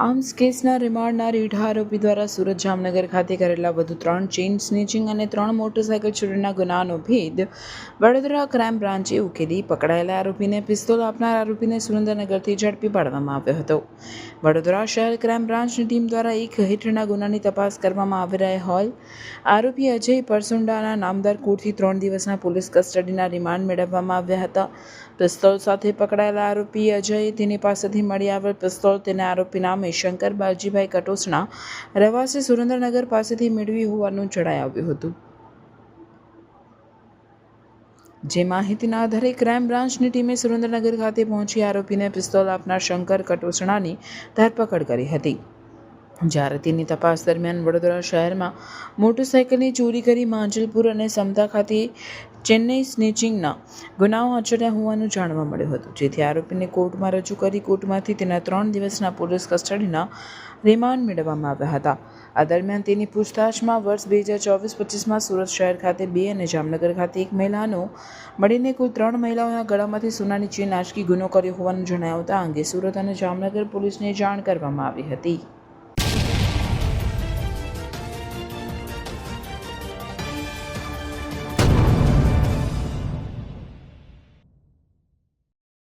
Arms કેસના રિમાન્ડના રીઢા આરોપી દ્વારા સુરત જામનગર ખાતે કરેલા વધુ 3 ચેઇન સ્નેચિંગ અને 3 મોટરસાયકલ ચોરીના ગુનાનો ભેદ વડોદરા ક્રાઇમ બ્રાન્ચે ઉકેલી પકડાયેલા આરોપીને પિસ્તોલ આપનાર આરોપીને સુરેન્દ્રનગરથી ઝડપી પાડવામાં આવ્યો હતો. વડોદરા શહેર ક્રાઇમ બ્રાન્ચની ટીમ દ્વારા એક હેઠળના ગુનાની તપાસ કરવામાં આવી રહી હોય આરોપી અજય પરસુંડાના નામદાર કોર્ટથી 3 દિવસના પોલીસ કસ્ટડીના રિમાન્ડ મેળવવામાં આવ્યા હતા. પિસ્તોલ સાથે પકડાયેલા આરોપી અજય તેની પાસેથી મળી આવેલ પિસ્તોલ તેના આરોપી નામે શંકર બાલજીભાઈ કટોસણા રહેવાસી સુરેન્દ્રનગર પાસેથી મેળવી હોવાનું જણાઈ આવ્યું હતું. જે માહિતીના આધારે ક્રાઇમ બ્રાન્ચની ટીમે સુરેન્દ્રનગર ખાતે પહોંચી આરોપીને પિસ્તોલ આપનાર શંકર કટોસણાની ધરપકડ કરી હતી. જ્યારે તેની તપાસ દરમિયાન વડોદરા શહેરમાં મોટરસાયકલની ચોરી કરી માંજલપુર અને સમતા ખાતે ચેન્નઈ સ્નેચિંગના ગુનાઓ આચર્યા હોવાનું જાણવા મળ્યું હતું. જેથી આરોપીને કોર્ટમાં રજૂ કરી કોર્ટમાંથી તેના 3 દિવસના પોલીસ કસ્ટડીના રિમાન્ડ મેળવવામાં આવ્યા હતા. આ દરમિયાન તેની પૂછતાછમાં વર્ષ 2024-25માં સુરત શહેર ખાતે 2 અને જામનગર ખાતે 1 મહિલાનો મળીને કુલ 3 મહિલાઓના ગળામાંથી સોનાની ચેન આંચકી ગુનો કર્યો હોવાનું જણાવતા અંગે સુરત અને જામનગર પોલીસને જાણ કરવામાં આવી હતી.